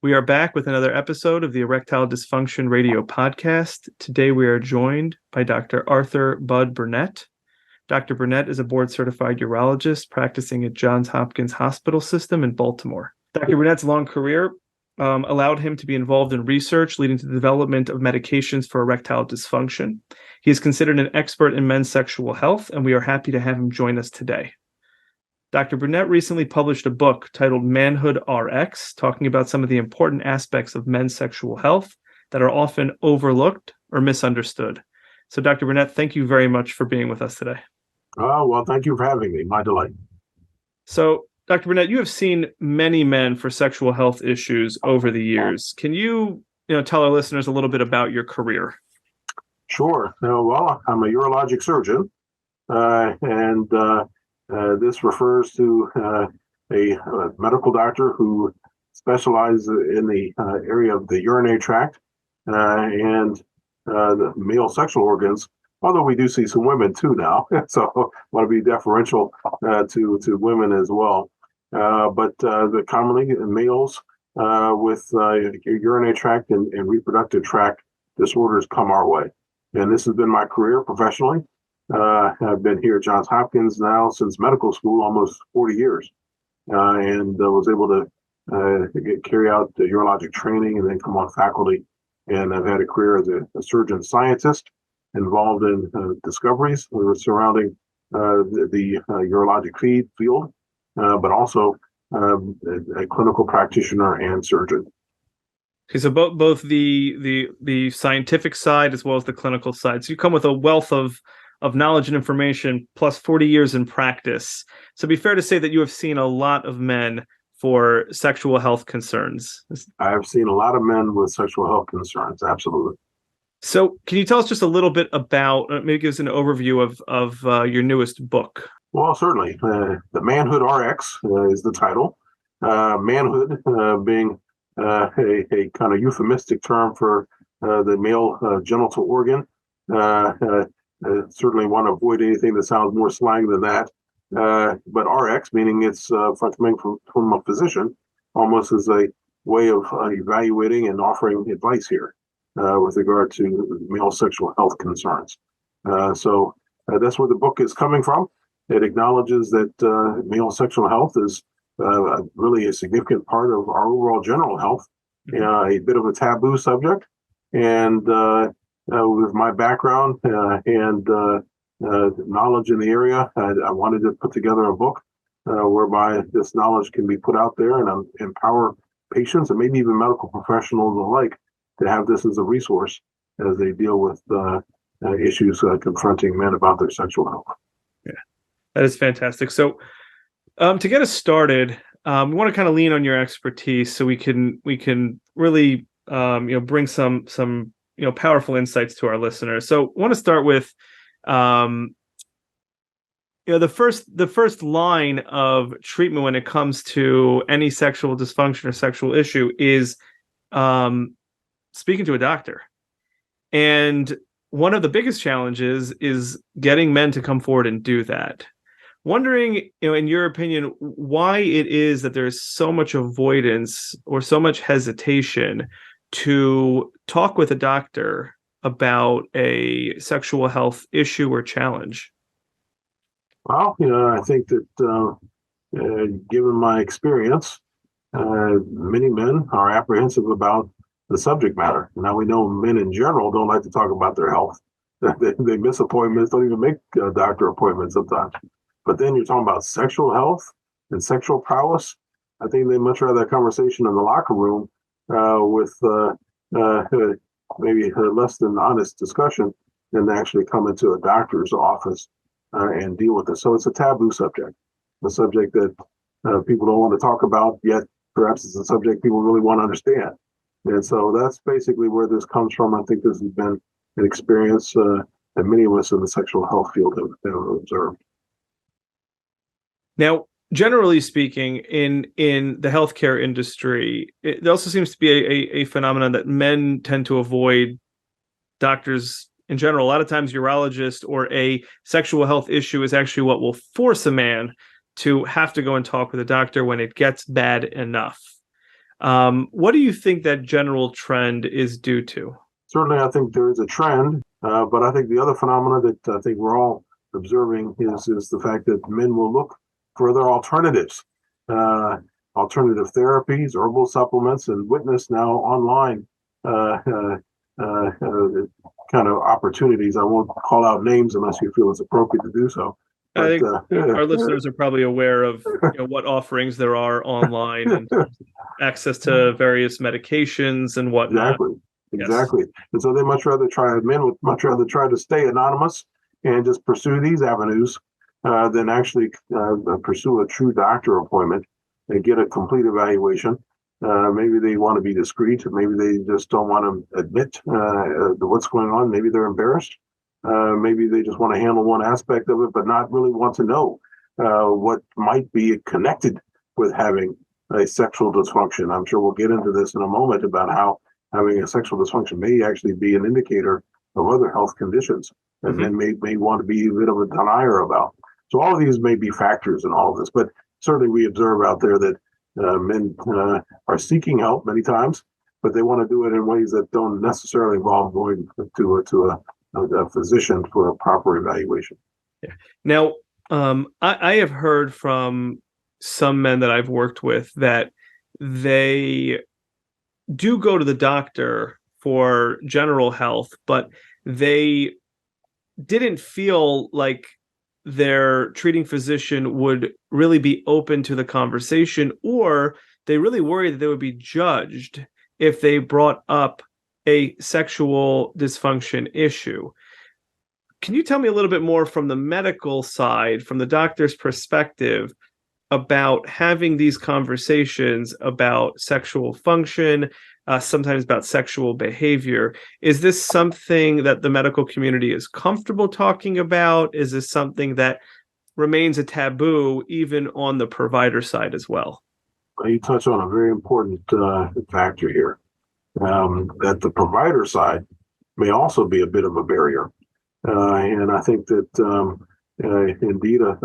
We are back with another episode of the Erectile Dysfunction Radio Podcast. Today we are joined by Dr. Arthur Bud Burnett. Dr. Burnett is a board-certified urologist practicing at Johns Hopkins Hospital System in Baltimore. Dr. Burnett's long career allowed him to be involved in research leading to the development of medications for erectile dysfunction. He is considered an expert in men's sexual health, and we are happy to have him join us today. Dr. Burnett recently published a book titled Manhood RX, talking about some of the important aspects of men's sexual health that are often overlooked or misunderstood. So, Dr. Burnett, thank you very much for being with us today. Oh, well, thank you for having me. My delight. So, Dr. Burnett, you have seen many men for sexual health issues over the years. Can you tell our listeners a little bit about your career? Sure. Well, I'm a urologic surgeon, and this refers to a medical doctor who specializes in the area of the urinary tract and the male sexual organs, although we do see some women too now. So I want to be deferential to women as well. But commonly males with urinary tract and reproductive tract disorders come our way. And this has been my career professionally. I've been here at Johns Hopkins now since medical school, almost 40 years, and was able to carry out the urologic training and then come on faculty. And I've had a career as a surgeon scientist involved in discoveries surrounding the urologic field, but also a clinical practitioner and surgeon. Okay, so both the scientific side as well as the clinical side. So you come with a wealth of knowledge and information, plus 40 years in practice. So it'd be fair to say that you have seen a lot of men for sexual health concerns. I've seen a lot of men with sexual health concerns, absolutely. So can you tell us just a little bit about, maybe give us an overview of your newest book? Well, certainly. The Manhood RX is the title. Manhood being a kind of euphemistic term for the male genital organ. Certainly want to avoid anything that sounds more slang than that. But RX, meaning it's coming from a physician, almost as a way of evaluating and offering advice here with regard to male sexual health concerns. So that's where the book is coming from. It acknowledges that male sexual health is really a significant part of our overall general health, a bit of a taboo subject. And with my background and knowledge in the area, I wanted to put together a book whereby this knowledge can be put out there and empower patients and maybe even medical professionals alike to have this as a resource as they deal with issues confronting men about their sexual health. Yeah, that is fantastic. So to get us started, we want to kind of lean on your expertise so we can really bring some powerful insights to our listeners. So I want to start with the first line of treatment when it comes to any sexual dysfunction or sexual issue is speaking to a doctor. And one of the biggest challenges is getting men to come forward and do that. Wondering, in your opinion, why it is that there's so much avoidance or so much hesitation to talk with a doctor about a sexual health issue or challenge? Well, I think that given my experience, many men are apprehensive about the subject matter. Now, we know men in general don't like to talk about their health. They miss appointments, don't even make doctor appointments sometimes. But then you're talking about sexual health and sexual prowess. I think they much rather have that conversation in the locker room with maybe a less than honest discussion than actually come into a doctor's office and deal with it. So it's a taboo subject, a subject that people don't want to talk about, yet perhaps it's a subject people really want to understand. And so that's basically where this comes from. I think this has been an experience that many of us in the sexual health field have observed. Now, generally speaking, in the healthcare industry, it also seems to be a phenomenon that men tend to avoid doctors in general. A lot of times, urologist or a sexual health issue is actually what will force a man to have to go and talk with a doctor when it gets bad enough. What do you think that general trend is due to? Certainly, I think there is a trend, but I think the other phenomena that I think we're all observing is the fact that men will look for other alternatives, alternative therapies, herbal supplements, and witness now online kind of opportunities. I won't call out names unless you feel it's appropriate to do so. I think our listeners are probably aware of what offerings there are online and access to various medications and whatnot. Exactly. And so they men would much rather try to stay anonymous and just pursue these avenues than actually pursue a true doctor appointment and get a complete evaluation. Maybe they want to be discreet. Maybe they just don't want to admit what's going on. Maybe they're embarrassed. Maybe they just want to handle one aspect of it, but not really want to know what might be connected with having a sexual dysfunction. I'm sure we'll get into this in a moment about how having a sexual dysfunction may actually be an indicator of other health conditions that men may want to be a bit of a denier about. So all of these may be factors in all of this, but certainly we observe out there that men are seeking help many times, but they want to do it in ways that don't necessarily involve going to a physician for a proper evaluation. Yeah. Now, I have heard from some men that I've worked with that they do go to the doctor for general health, but they didn't feel like their treating physician would really be open to the conversation, or they really worried that they would be judged if they brought up a sexual dysfunction issue. Can you tell me a little bit more from the medical side, from the doctor's perspective, about having these conversations about sexual function, sometimes about sexual behavior? Is this something that the medical community is comfortable talking about? Is this something that remains a taboo even on the provider side as well? You touch on a very important factor here, that the provider side may also be a bit of a barrier. And I think that indeed a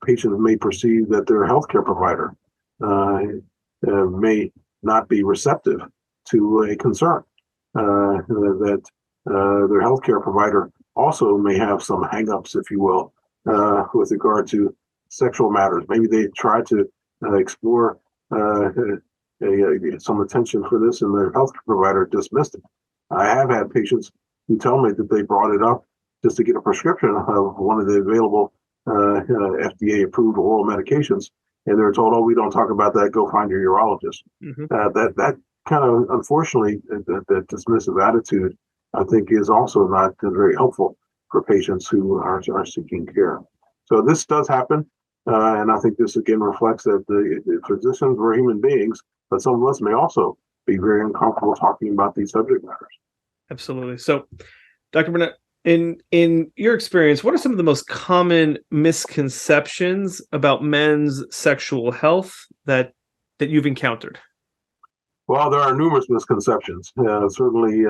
patient may perceive that their healthcare provider may not be receptive to a concern, that their healthcare provider also may have some hangups, if you will, with regard to sexual matters. Maybe they try to explore some attention for this, and their healthcare provider dismissed it. I have had patients who tell me that they brought it up just to get a prescription of one of the available FDA-approved oral medications, and they're told, "Oh, we don't talk about that. Go find your urologist." That kind of, unfortunately, that dismissive attitude, I think, is also not very helpful for patients who are seeking care. So this does happen, and I think this again reflects that the physicians were human beings, but some of us may also be very uncomfortable talking about these subject matters. Absolutely. So, Dr. Burnett, in your experience, what are some of the most common misconceptions about men's sexual health that you've encountered? Well, there are numerous misconceptions, certainly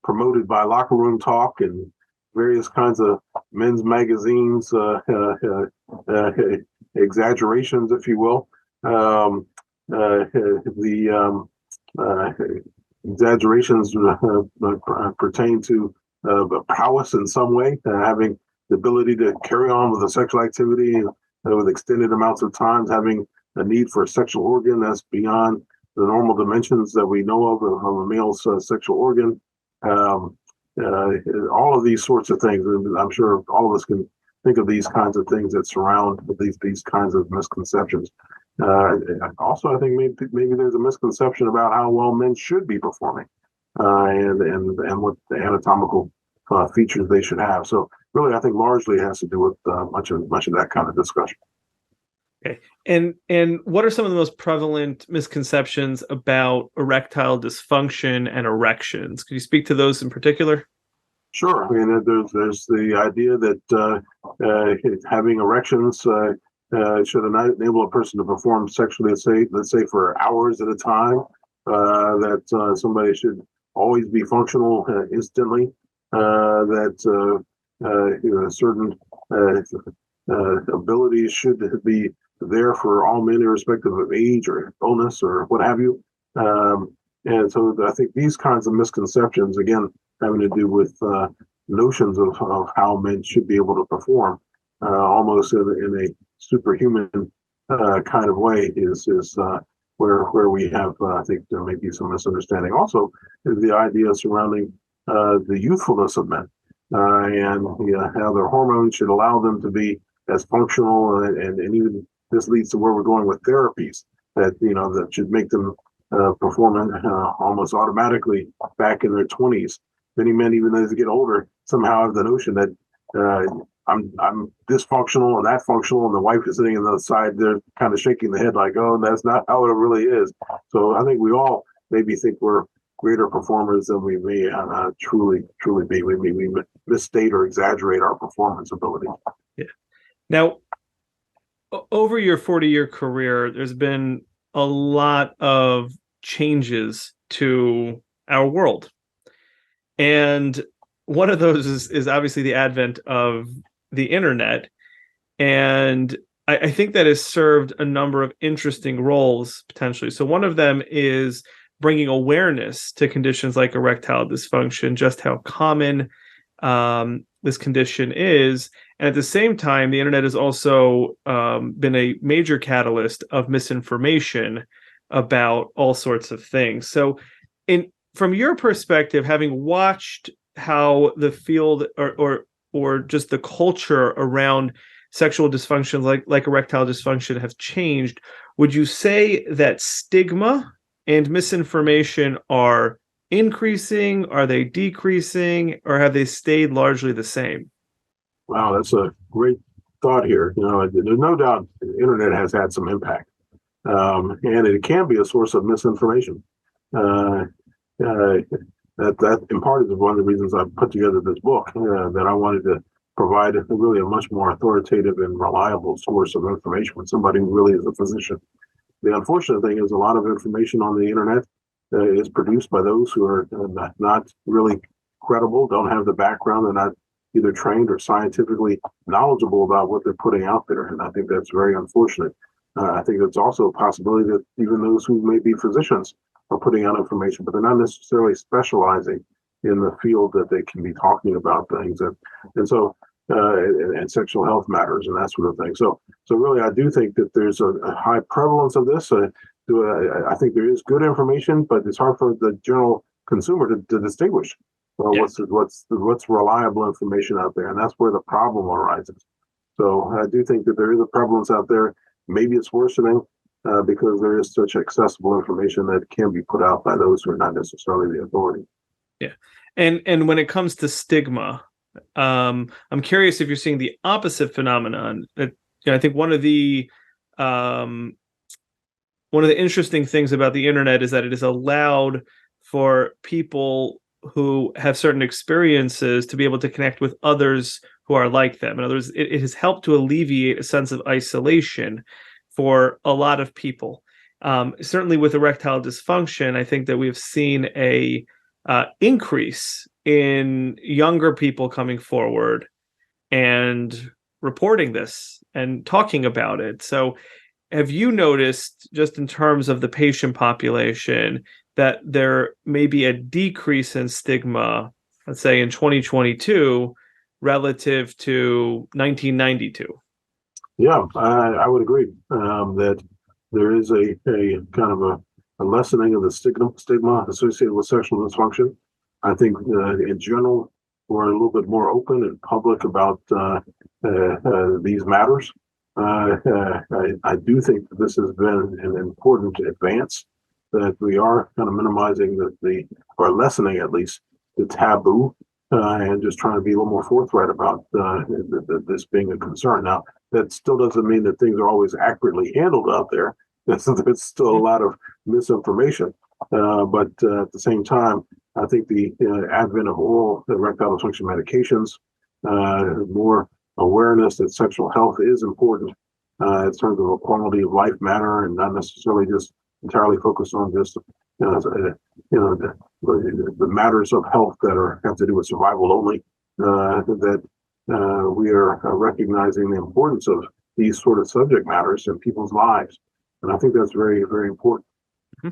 promoted by locker room talk and various kinds of men's magazines, exaggerations, if you will. The exaggerations pertain to prowess in some way, having the ability to carry on with a sexual activity with extended amounts of time, having a need for a sexual organ that's beyond the normal dimensions that we know of a male's sexual organ. All of these sorts of things, and I'm sure all of us can think of these kinds of things that surround these kinds of misconceptions. Also, I think maybe there's a misconception about how well men should be performing, and what the anatomical features they should have. So, really, I think largely it has to do with much of that kind of discussion. Okay, and what are some of the most prevalent misconceptions about erectile dysfunction and erections? Could you speak to those in particular? Sure. I mean, there's the idea that having erections should enable a person to perform sexually, let's say for hours at a time. That somebody should always be functional instantly. That certain abilities should be there for all men, irrespective of age or illness or what have you. And so I think these kinds of misconceptions, again, having to do with notions of how men should be able to perform, almost in a superhuman kind of way, is where we have, I think there may be some misunderstanding. Also, is the idea surrounding the youthfulness of men and how their hormones should allow them to be as functional, and even this leads to where we're going with therapies that should make them perform almost automatically back in their 20s. Many men, even as they get older, somehow have the notion that I'm dysfunctional and that functional, and the wife is sitting on the side there kind of shaking the head like, oh, that's not how it really is. So I think we all maybe think we're greater performers than we may truly be. We misstate or exaggerate our performance ability. Yeah. Now, over your 40-year career, there's been a lot of changes to our world. And one of those is obviously the advent of the internet. And I think that has served a number of interesting roles potentially. So one of them is bringing awareness to conditions like erectile dysfunction, just how common this condition is. And at the same time, the internet has also been a major catalyst of misinformation about all sorts of things. So from your perspective, having watched how the field or just the culture around sexual dysfunction like erectile dysfunction have changed, would you say that stigma and misinformation are increasing? Are they decreasing? Or have they stayed largely the same? Wow, that's a great thought here. There's no doubt the internet has had some impact, and it can be a source of misinformation. That in part is one of the reasons I put together this book, that I wanted to provide really a much more authoritative and reliable source of information when somebody who really is a physician. The unfortunate thing is a lot of information on the internet is produced by those who are not really credible, don't have the background, they're not either trained or scientifically knowledgeable about what they're putting out there. And I think that's very unfortunate. I think it's also a possibility that even those who may be physicians are putting out information, but they're not necessarily specializing in the field that they can be talking about things and sexual health matters and that sort of thing. So really, I do think that there's a high prevalence of this. I think there is good information, but it's hard for the general consumer to distinguish what's reliable information out there, and that's where the problem arises. So I do think that there is a prevalence out there. Maybe it's worsening because there is such accessible information that can be put out by those who are not necessarily the authority. Yeah, and when it comes to stigma, I'm curious if you're seeing the opposite phenomenon. I think one of the interesting things about the internet is that it has allowed for people who have certain experiences to be able to connect with others who are like them. In other words, it has helped to alleviate a sense of isolation for a lot of people. Certainly with erectile dysfunction, I think that we've seen a increase in younger people coming forward and reporting this and talking about it. So have you noticed, just in terms of the patient population, that there may be a decrease in stigma, let's say in 2022, relative to 1992? Yeah, I would agree that there is a kind of a lessening of the stigma associated with sexual dysfunction. I think in general, we're a little bit more open and public about these matters. I do think that this has been an important advance, that we are kind of minimizing or lessening at least the taboo, and just trying to be a little more forthright about this being a concern. Now, that still doesn't mean that things are always accurately handled out there. There's still a lot of misinformation. But at the same time, I think the advent of oral erectile dysfunction medications, more awareness that sexual health is important in terms of a quality of life matter, and not necessarily just entirely focused on just the matters of health that have to do with survival only. That we are recognizing the importance of these sort of subject matters in people's lives, and I think that's very, very important. Mm-hmm.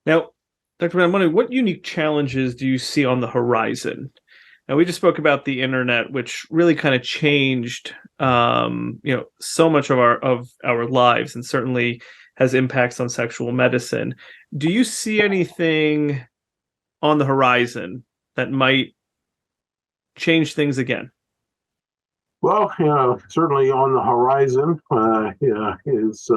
Now, Dr. Burnett, I'm wondering, what unique challenges do you see on the horizon? Now, we just spoke about the internet, which really kind of changed, so much of our lives, and certainly has impacts on sexual medicine. Do you see anything on the horizon that might change things again? Well, certainly on the horizon is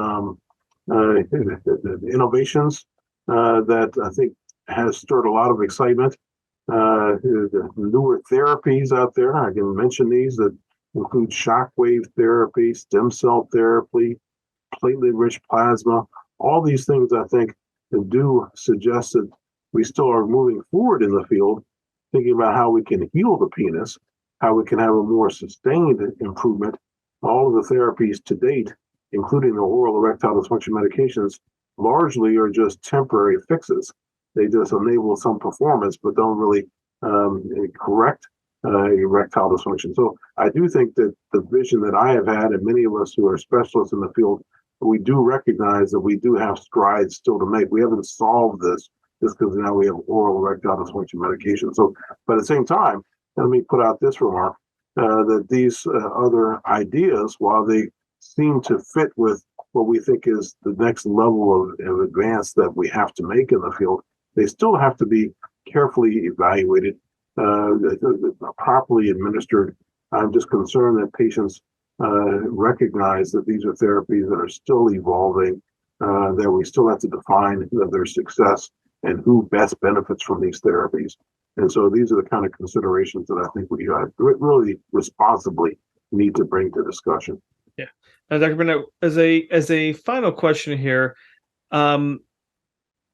innovations that I think has stirred a lot of excitement. The newer therapies out there, I can mention these that include shockwave therapy, stem cell therapy, platelet-rich plasma. All these things, I think, do suggest that we still are moving forward in the field, thinking about how we can heal the penis, how we can have a more sustained improvement. All of the therapies to date, including the oral erectile dysfunction medications, largely are just temporary fixes. They just enable some performance, but don't really correct erectile dysfunction. So I do think that the vision that I have had, and many of us who are specialists in the field, we do recognize that we do have strides still to make. We haven't solved this just because now we have oral erectile dysfunction medication. So, but at the same time, let me put out this remark, that these other ideas, while they seem to fit with what we think is the next level of advance that we have to make in the field, they still have to be carefully evaluated, properly administered. I'm just concerned that patients recognize that these are therapies that are still evolving, that we still have to define their success and who best benefits from these therapies. And so these are the kind of considerations that I think we really responsibly need to bring to discussion. Yeah. Now, Dr. Burnett, as a final question here, I'm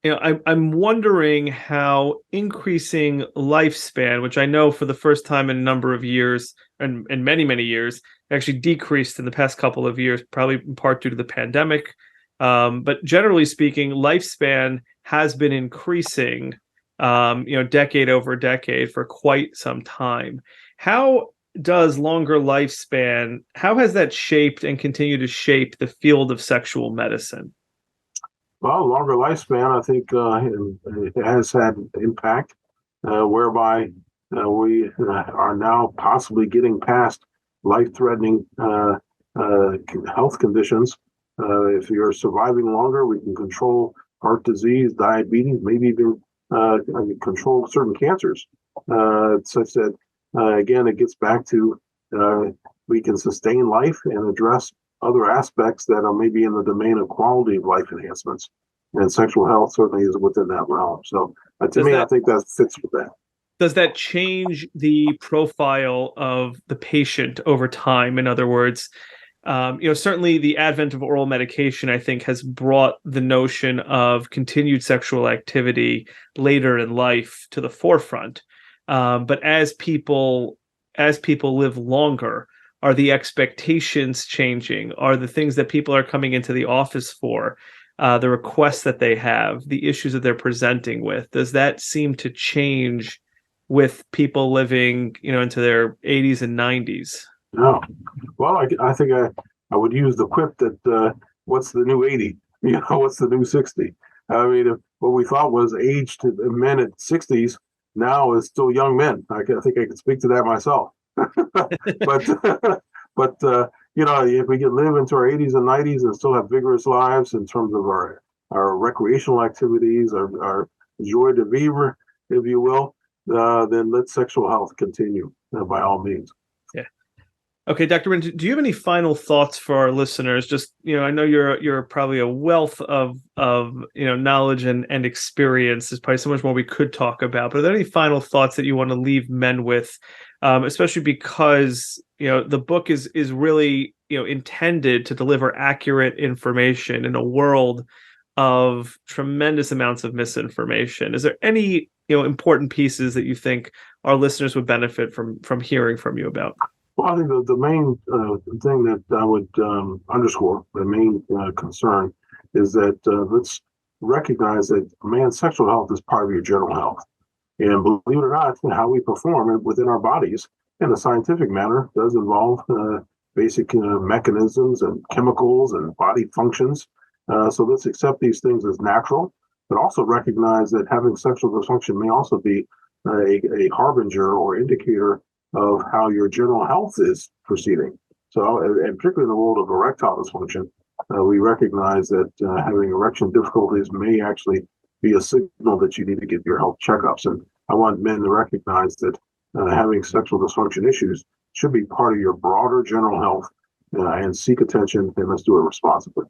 wondering how increasing lifespan, which I know for the first time in a number of years, and many, many years, actually decreased in the past couple of years, probably in part due to the pandemic. But generally speaking, lifespan has been increasing, decade over decade for quite some time. How does longer lifespan, how has that shaped and continue to shape the field of sexual medicine? Well, longer lifespan, I think it has had impact, whereby we are now possibly getting past life-threatening health conditions. If you're surviving longer, we can control heart disease, diabetes, maybe even control certain cancers, such that, again, it gets back to we can sustain life and address other aspects that are maybe in the domain of quality of life enhancements. And sexual health certainly is within that realm. So to me, I think that fits with that. Does that change the profile of the patient over time? In other words, certainly the advent of oral medication, I think, has brought the notion of continued sexual activity later in life to the forefront. But as people live longer, are the expectations changing? Are the things that people are coming into the office for, the requests that they have, the issues that they're presenting with, does that seem to change with people living, into their 80s and 90s? No. Well, I think I would use the quip that what's the new 80? What's the new 60? I mean, what we thought was aged men at 60s now is still young men. I think I can speak to that myself. but if we can live into our 80s and 90s and still have vigorous lives in terms of our recreational activities, our joie de vivre, if you will, then let sexual health continue by all means. Yeah. Okay, Dr. Burnett, do you have any final thoughts for our listeners? Just, I know you're probably a wealth of knowledge and experience. There's probably so much more we could talk about, but are there any final thoughts that you want to leave men with, especially because, the book is really, intended to deliver accurate information in a world of tremendous amounts of misinformation? Is there any, important pieces that you think our listeners would benefit from hearing from you about? Well, I think the main thing that I would underscore, the main concern, is that let's recognize that man's sexual health is part of your general health. And believe it or not, how we perform within our bodies in a scientific manner does involve basic mechanisms and chemicals and body functions. So let's accept these things as natural. but also recognize that having sexual dysfunction may also be a harbinger or indicator of how your general health is proceeding. So, and particularly in the world of erectile dysfunction, we recognize that having erection difficulties may actually be a signal that you need to get your health checkups. And I want men to recognize that having sexual dysfunction issues should be part of your broader general health, and seek attention, and let's do it responsibly.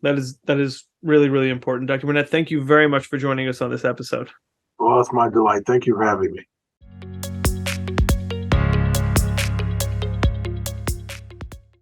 That is really, really important. Dr. Burnett, thank you very much for joining us on this episode. Well, it's my delight. Thank you for having me.